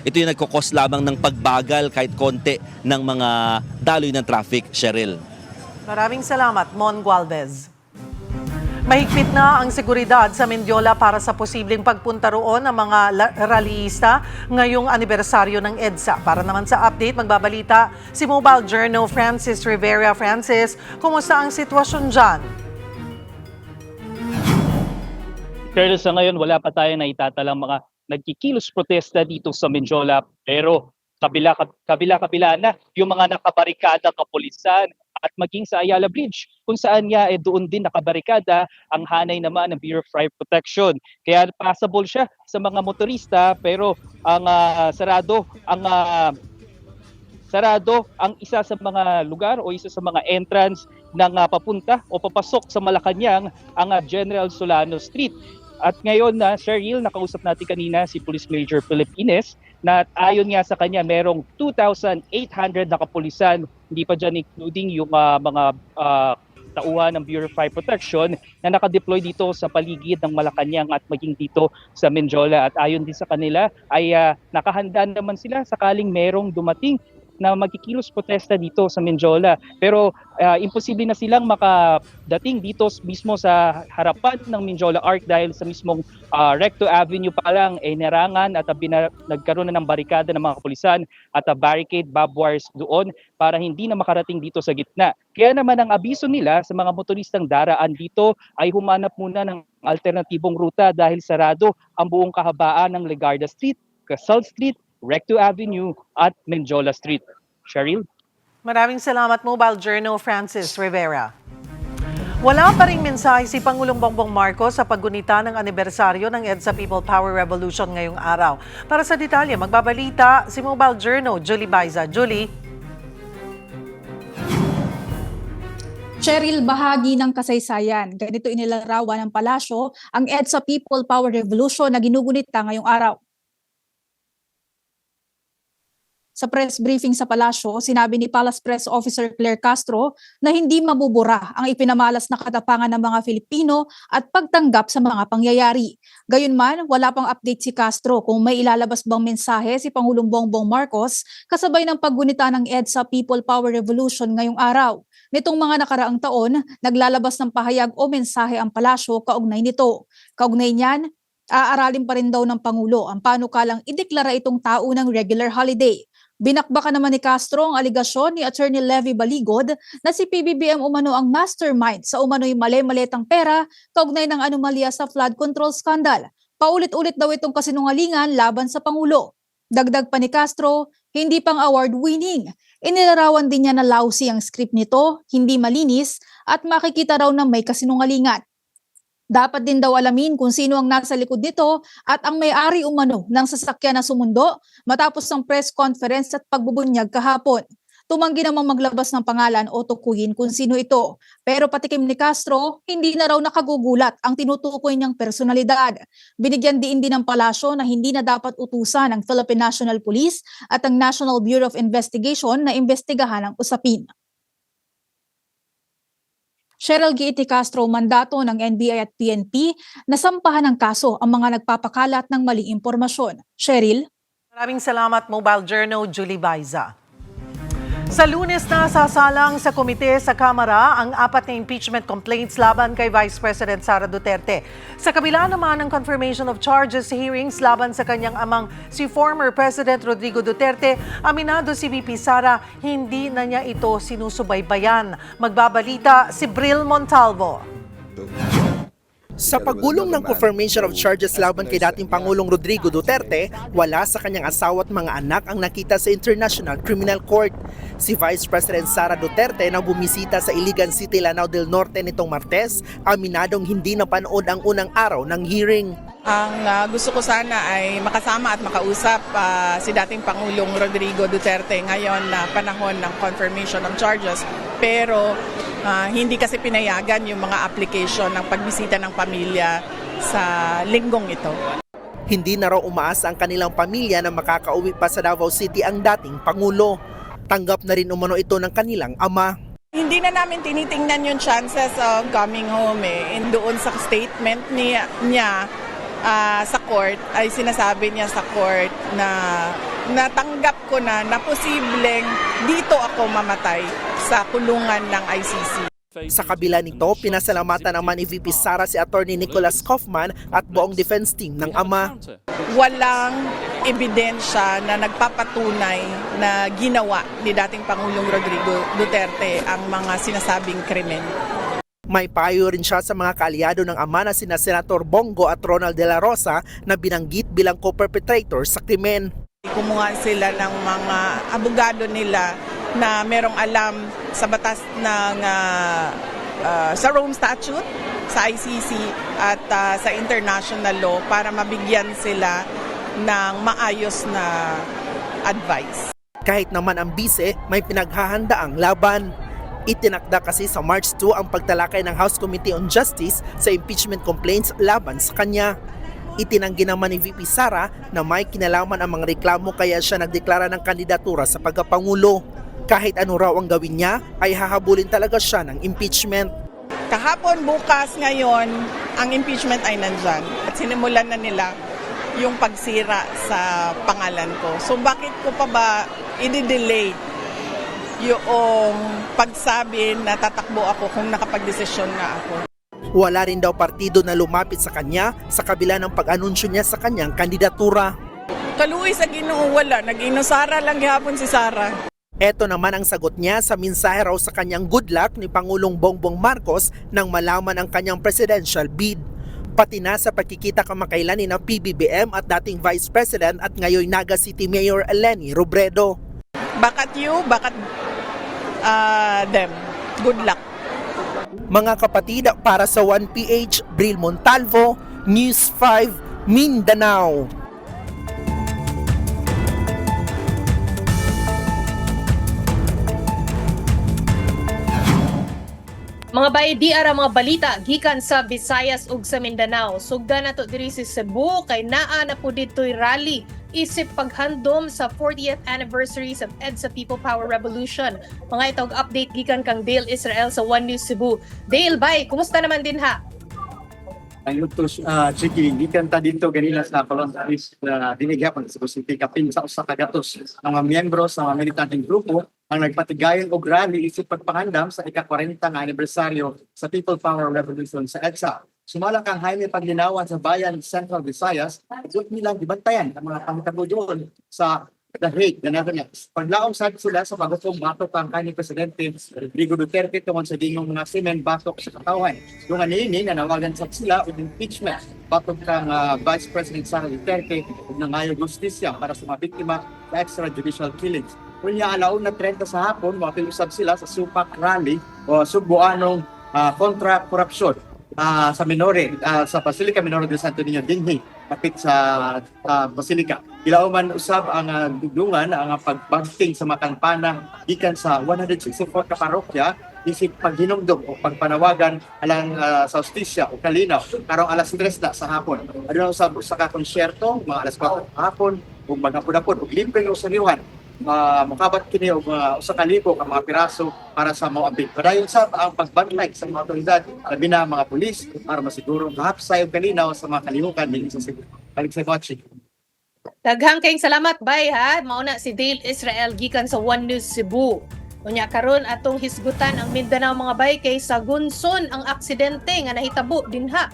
ito yung nagkukos lamang ng pagbagal kahit konti ng mga daloy ng traffic, Cheryl. Maraming salamat, Mon Gualvez. Mahigpit na ang seguridad sa Mendiola para sa posibleng pagpunta roon ng mga rallyista ngayong anibersaryo ng EDSA. Para naman sa update, magbabalita si Mobile Journal Francis Rivera. Francis, kumusta ang sitwasyon dyan? Pero sa ngayon, wala pa tayo na itatalang mga nagkikilos protesta dito sa Mendiola. Pero kabila na yung mga nakabarikada kapulisan at maging sa Ayala Bridge kung saan nga doon din nakabarikada ang hanay naman ng Bureau of Fire Protection. Kaya passable siya sa mga motorista pero ang sarado ang isa sa mga lugar o isa sa mga entrance ng papunta o papasok sa Malacanang ang General Solano Street. At ngayon na Cheryl, nakausap natin kanina si Police Major Philippines na ayon nga sa kanya merong 2,800 na kapulisan, hindi pa dyan including yung mga tauhan ng Bureau of Fire Protection na nakadeploy dito sa paligid ng Malacanang at maging dito sa Mendiola. At ayon din sa kanila ay nakahanda naman sila sakaling merong dumating na magkikilos protesta dito sa Mendiola. Pero imposible na silang makadating dito mismo sa harapan ng Mendiola Arc dahil sa mismong Recto Avenue pa lang nerangan at nagkaroon na ng barikada ng mga kapulisan at barricade barbed wires doon para hindi na makarating dito sa gitna. Kaya naman ang abiso nila sa mga motoristang daraan dito ay humanap muna ng alternatibong ruta dahil sarado ang buong kahabaan ng Legarda Street, Casal Street, Recto Avenue at Mendiola Street. Cheryl? Maraming salamat, Mobile Journal Francis Rivera. Wala pa ring mensahe si Pangulong Bongbong Marcos sa paggunita ng anibersaryo ng EDSA People Power Revolution ngayong araw. Para sa detalye, magbabalita si Mobile Journal, Julie Baiza. Julie? Cheryl, bahagi ng kasaysayan. Ganito inilarawan ng palasyo ang EDSA People Power Revolution na ginugunita ngayong araw. Sa press briefing sa palasyo, sinabi ni Palace Press Officer Claire Castro na hindi mabubura ang ipinamalas na katapangan ng mga Filipino at pagtanggap sa mga pangyayari. Gayunman, wala pang update si Castro kung may ilalabas bang mensahe si Pangulong Bongbong Marcos kasabay ng paggunita ng EDSA People Power Revolution ngayong araw. Nitong mga nakaraang taon, naglalabas ng pahayag o mensahe ang palasyo kaugnay nito. Kaugnay niyan, aaralin pa rin daw ng Pangulo ang panukalang ideklara itong taunang regular holiday. Binakbakan naman ni Castro ang aligasyon ni Attorney Levy Baligod na si PBBM umano ang mastermind sa umano'y mali-maletang pera kaugnay ng anomalya sa flood control scandal. Paulit-ulit daw itong kasinungalingan laban sa Pangulo. Dagdag pa ni Castro, hindi pang award-winning. Inilarawan din niya na lousy ang script nito, hindi malinis at makikita raw na may kasinungalingan. Dapat din daw alamin kung sino ang nasa likod nito at ang may-ari umano ng sasakyan na sumundo matapos ng press conference at pagbubunyag kahapon. Tumanggi namang maglabas ng pangalan o tukuyin kung sino ito. Pero patikim ni Castro, hindi na raw nakagugulat ang tinutukoy niyang personalidad. Binigyan din ng palasyo na hindi na dapat utusan ng Philippine National Police at ang National Bureau of Investigation na imbestigahan ang usapin. Cheryl Giiti Castro, mandato ng NBI at PNP na sampahan ng kaso ang mga nagpapakalat ng maling impormasyon. Cheryl? Maraming salamat, Mobile Journal, Julie Baiza. Sa Lunes na sasalang sa komite sa Kamara ang 4 na impeachment complaints laban kay Vice President Sara Duterte. Sa kabila naman ng confirmation of charges hearings laban sa kanyang amang si former President Rodrigo Duterte, aminado si VP Sara, hindi na niya ito sinusubaybayan. Magbabalita si Bril Montalvo. Sa pagulong ng confirmation of charges laban kay dating Pangulong Rodrigo Duterte, wala sa kanyang asawa at mga anak ang nakita sa International Criminal Court. Si Vice President Sara Duterte na bumisita sa Iligan City, Lanao del Norte nitong Martes, aminadong hindi napanood ang unang araw ng hearing. Ang gusto ko sana ay makasama at makausap si dating Pangulong Rodrigo Duterte ngayon na panahon ng confirmation of charges. Pero hindi kasi pinayagan yung mga application ng pagbisita ng pamilya sa linggong ito. Hindi na raw umaasa ang kanilang pamilya na makakauwi pa sa Davao City ang dating Pangulo. Tanggap na rin umano ito ng kanilang ama. Hindi na namin tinitingnan yung chances of coming home doon sa statement niya sa court ay sinasabi niya sa court na natanggap ko na posibleng dito ako mamatay sa kulungan ng ICC. Sa kabila nito, pinasalamatan naman ni VP Sara si Attorney Nicholas Kaufman at buong defense team ng ama. Walang ebidensya na nagpapatunay na ginawa ni dating Pangulong Rodrigo Duterte ang mga sinasabing krimen. May payo rin siya sa mga kaalyado ng ama na sina Senator Bongo at Ronald De La Rosa na binanggit bilang co-perpetrator sa krimen. Kumuha sila ng mga abogado nila na merong alam sa batas ng sa Rome Statute, sa ICC at sa international law para mabigyan sila ng maayos na advice. Kahit naman ang bise, may pinaghahandaang laban. Itinakda kasi sa March 2 ang pagtalakay ng House Committee on Justice sa impeachment complaints laban sa kanya. Itinanggi naman ni VP Sara na may kinalaman ang mga reklamo kaya siya nagdeklara ng kandidatura sa pagkapangulo. Kahit ano raw ang gawin niya, ay hahabulin talaga siya ng impeachment. Kahapon, bukas, ngayon, ang impeachment ay nandyan. At sinimulan na nila yung pagsira sa pangalan ko. So bakit ko pa ba i-delay yung pagsabi na tatakbo ako kung nakapag-desisyon na ako? Wala rin daw partido na lumapit sa kanya sa kabila ng pag-anunsyo niya sa kanyang kandidatura. Kaluoy sa Ginoo wala, nag-inusara lang gihapon si Sara. Ito naman ang sagot niya sa mensahe raw sa kanyang good luck ni Pangulong Bongbong Marcos nang malaman ang kanyang presidential bid. Pati na sa pagkikita kamakailan ni PBBM at dating Vice President at ngayon Naga City Mayor Leni Robredo. Bakat you, bakat them. Good luck. Mga kapatid, para sa 1PH, Bril Montalvo, News 5, Mindanao. Mga bayi, di ara mga balita gikan sa Visayas ug sa Mindanao. Sugdan nato diri sa Cebu kay naa na po ditoy rally isip paghandom sa 40th anniversary sa EDSA People Power Revolution. Mga itog update gikan kang Dale Israel sa One News Cebu. Dale, bay, kumusta naman din ha? Ang lutos, Chiki, gikan ta dito ganila sa Colossus na dinigyapan sa City kapin sa usa ka gatos ang mga miyembro sa mga militanteng grupo ang nagpatigayon og rally isip pagpangandam sa ika-40 nga anibersaryo sa People Power Revolution sa EDSA. Sumala kang Jaime Paglinawan sa Bayan Central Visayas, gusto nilang gibantayan ang mga pangitabo doon sa The Hague, the Netherlands. Paglaong sad sila sa pagutong batok ang kanhi Presidente Rodrigo Duterte tungkol sa dingong mga semen batok sa katawan. Yung anini, nanawagan sa sila o impeachment batok kang Vice President Sara Duterte ug nangayo justisya para sa mga biktima sa extrajudicial killings. Kunya alauna 30 sa hapon, mapilusab sila sa Supak Rally o Subuanong kontra korupsyon sa Minore, sa Basilica Minore del Santo Niño dinhi kapit sa Basilica. Ilauman usab ang dugdungan ang pagbagting sa makampana gikan sa 164 ka parokya isip paghinumdum o pagpanawagan alang sa hustisya o kalinaw karong alas 3 na sa hapon. Aduna usab sa ka konsyerto mga alas 4 hapon ug maghapon-hapon ug libreng usariwan. Mukabat kini og usa ka libo ka mga piraso para sa moabit. Padayon sa ang pagbantay sa mga otoridad, labi na mga pulis para masiguro kahapsay ug kalinaw sa mga kalihukan dinhi sa Cebu. Balik sa Bochi. Daghang kayong salamat, bay ha. Mauna si Dale Israel gikan sa One News Cebu. Unya karon atong hisgutan ang Mindanao mga bay kay sa Gunson ang aksidente nga nahitabo dinha.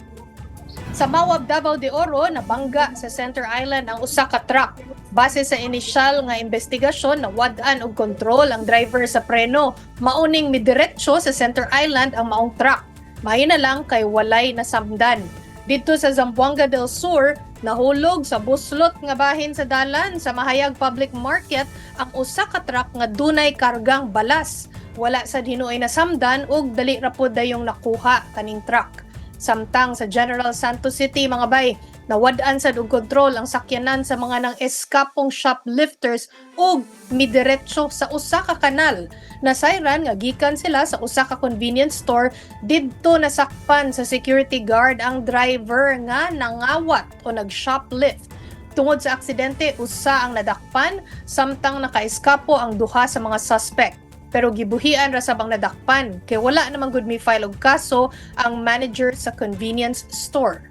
Sa Mawab, Davao de Oro, nabangga sa Center Island ang usa ka truck. Base sa inisyal nga investigasyon, nawad-an og kontrol ang driver sa preno. Mauning midiretso sa Center Island ang maong truck. Mahina lang kay walay nasamdan. Dito sa Zamboanga del Sur, nahulog sa buslot nga bahin sa dalan sa Mahayag Public Market ang usa ka truck nga dunay kargang balas. Wala sad hinuoy nasamdan ug dali ra pud dayong nakuha kaning truck. Samtang sa General Santos City mga bay, nawad-an sad og kontrol ang sakyanan sa mga nang eskapong shoplifters ug midiretso sa usa ka kanal. Nasayran nga gikan sila sa usa ka convenience store didto nasakpan sa security guard ang driver nga nangawat o nag-shoplift. Tungod sa aksidente, usa ang nadakpan samtang nakaeskapo ang duha sa mga suspect. Pero gibuhian ra sabang nadakpan kay wala namang good may file og kaso ang manager sa convenience store.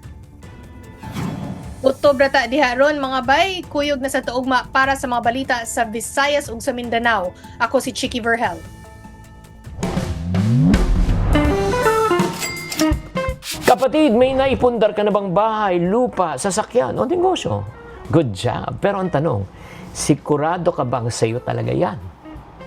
Oktubre ta diharon mga bay, kuyog na sa tuugma para sa mga balita sa Visayas ug sa Mindanao. Ako si Chiki Verhel. Kapatid, may naipundar ka na bang bahay, lupa, sasakyan o negosyo? Good job. Pero ang tanong, sigurado ka bang sa'yo talaga yan?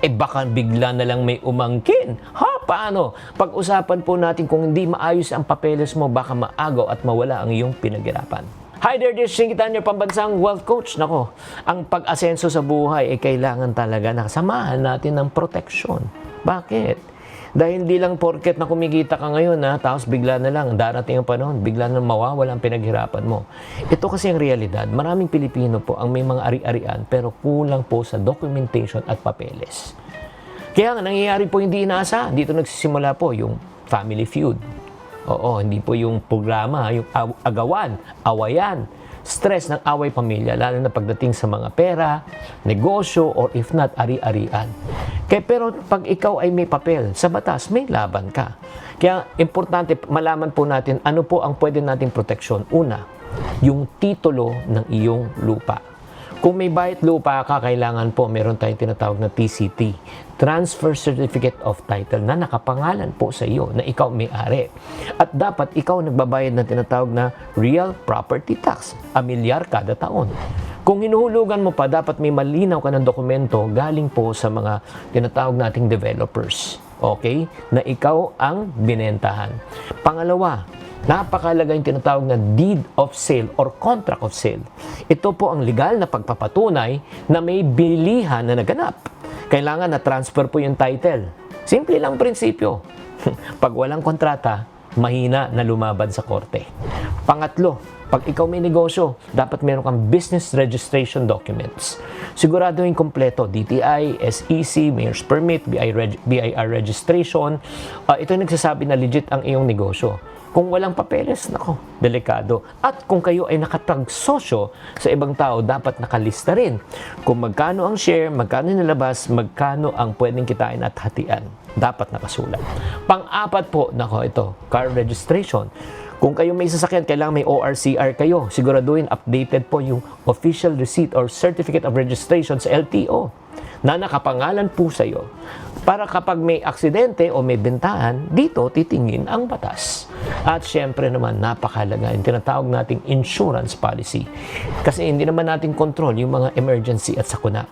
Baka bigla na lang may umangkin. Ha, paano? Pag-usapan po natin kung hindi maayos ang papeles mo, baka maagaw at mawala ang iyong pinaghirapan. Hi there, this is Shingitan, your pambansang wealth coach. Nako, ang pag-asenso sa buhay ay kailangan talaga na samahan natin ng proteksyon. Bakit? Dahil hindi lang porket na kumikita ka ngayon, tapos bigla na lang, darating ang panahon, bigla na mawawala ang pinaghirapan mo. Ito kasi ang realidad. Maraming Pilipino po ang may mga ari-arian pero kulang po sa documentation at papeles. Kaya nga, nangyayari po hindi inaasa. Dito nagsisimula po yung family feud. Oo, hindi po yung programa, yung agawan, awayan, stress ng away pamilya, lalo na pagdating sa mga pera, negosyo, or if not, ari-arian. Pero pag ikaw ay may papel sa batas, may laban ka. Kaya importante malaman po natin ano po ang pwede nating proteksyon. Una, yung titulo ng iyong lupa. Kung may bayad lupa ka, kailangan po meron tayong tinatawag na TCT, Transfer Certificate of Title, na nakapangalan po sa iyo na ikaw may-ari. At dapat ikaw nagbabayad ng tinatawag na Real Property Tax, amilyar kada taon. Kung hinuhulugan mo pa, dapat may malinaw ka ng dokumento galing po sa mga tinatawag nating developers. Okay? Na ikaw ang binentahan. Pangalawa, napakalaga yung tinatawag na deed of sale or contract of sale. Ito po ang legal na pagpapatunay na may bilihan na naganap. Kailangan na transfer po yung title. Simple lang prinsipyo. Pag walang kontrata, mahina na lumaban sa korte. Pangatlo, pag ikaw may negosyo, dapat meron kang business registration documents. Siguraduhin kompleto, DTI, SEC, Mayor's Permit, BIR registration. Ito yung nagsasabi na legit ang iyong negosyo. Kung walang papeles, nako, delikado. At kung kayo ay nakapag-sosyo sa ibang tao, dapat nakalista rin. Kung magkano ang share, magkano nilabas, magkano ang pwedeng kitain at hatian. Dapat nakasulat. Pang-apat po, nako, ito, car registration. Kung kayo may sasakyan, kailangan may ORCR kayo. Siguraduhin updated po yung official receipt or certificate of registration sa LTO na nakapangalan po sa iyo. Para kapag may aksidente o may bentahan, dito titingin ang batas. At syempre naman, napakahalaga yung tinatawag nating insurance policy. Kasi hindi naman natin control yung mga emergency at sakuna.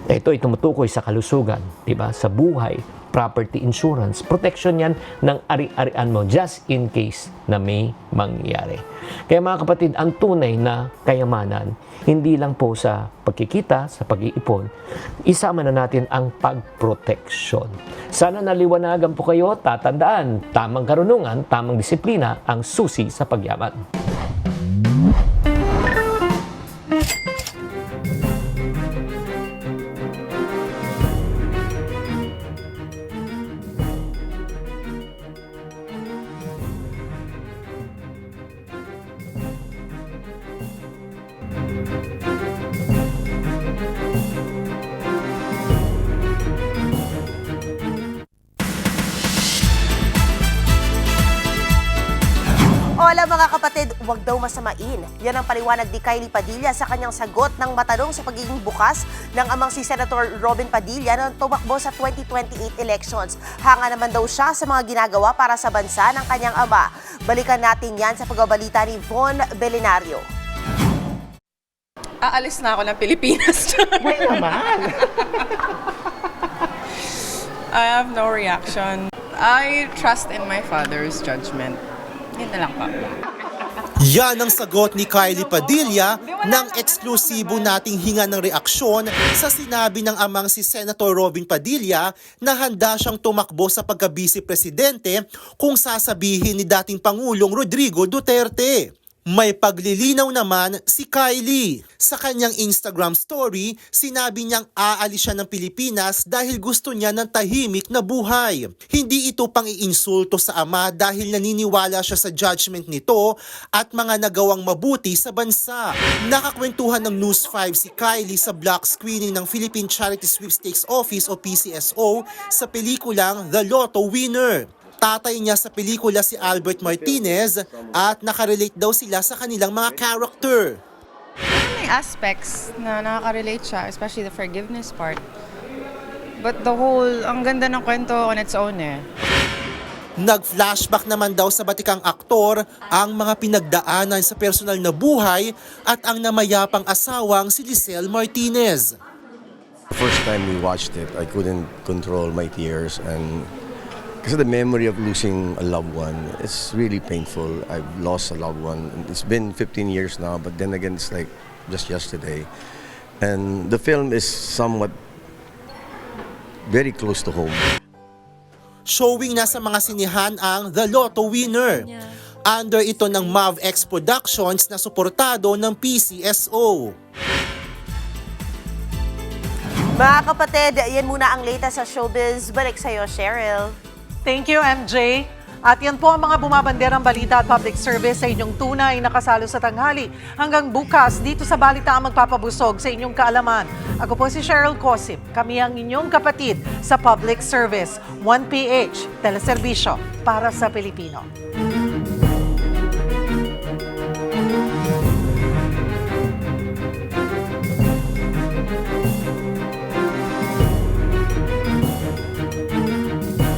Ito ay tumutukoy sa kalusugan, diba? Sa buhay, property insurance. Protection yan ng ari-arian mo just in case na may mangyari. Kaya mga kapatid, ang tunay na kayamanan, hindi lang po sa pagkikita, sa pag-iipon, isama na natin ang pagproteksyon. Sana naliwanagan po kayo, tatandaan, tamang karunungan, tamang disiplina, ang susi sa pagyaman. Hola mga kapatid, huwag daw masamain. Yan ang paliwanag ni Kylie Padilla sa kanyang sagot ng matanong sa pagiging bukas ng amang si Senator Robin Padilla nang tumakbo sa 2028 elections. Hanga naman daw siya sa mga ginagawa para sa bansa ng kanyang ama. Balikan natin yan sa pagbabalita ni Von Belenario. Aalis na ako ng Pilipinas. Wait naman. I have no reaction. I trust in my father's judgment. Yun na lang pa. Yan ang sagot ni Kylie Padilla ng eksklusibo nating hinga ng reaksyon sa sinabi ng amang si Senator Robin Padilla na handa siyang tumakbo sa pagka-vice presidente kung sasabihin ni dating Pangulong Rodrigo Duterte. May paglilinaw naman si Kylie. Sa kanyang Instagram story, sinabi niyang aalis siya ng Pilipinas dahil gusto niya ng tahimik na buhay. Hindi ito pang-iinsulto sa ama dahil naniniwala siya sa judgment nito at mga nagawang mabuti sa bansa. Nakakwentuhan ng News 5 si Kylie sa block screening ng Philippine Charity Sweepstakes Office o PCSO sa pelikulang The Lotto Winner. Tatay niya sa pelikula si Albert Martinez at nakarelate daw sila sa kanilang mga character. May aspects na nakaka-relate siya, especially the forgiveness part. But the whole, ang ganda ng kwento on its own eh. Nag-flashback naman daw sa batikang aktor ang mga pinagdaanan sa personal na buhay at ang namayapang asawang si Lisel Martinez. The first time we watched it, I couldn't control my tears and kasi the memory of losing a loved one, it's really painful. I've lost a loved one. It's been 15 years now, but then again, it's like just yesterday. And the film is somewhat very close to home. Showing na sa mga sinihan ang The Lotto Winner. Under ito ng MavX Productions na suportado ng PCSO. Mga kapatid, yan muna ang latest sa showbiz. Balik sa'yo, Cheryl. Thank you, MJ. At yan po ang mga bumabanderang balita at public service sa inyong tunay na kasalo sa tanghali. Hanggang bukas, dito sa Balita ang magpapabusog sa inyong kaalaman. Ako po si Cheryl Cosip. Kami ang inyong kapatid sa public service. 1PH, teleserbisyo para sa Pilipino.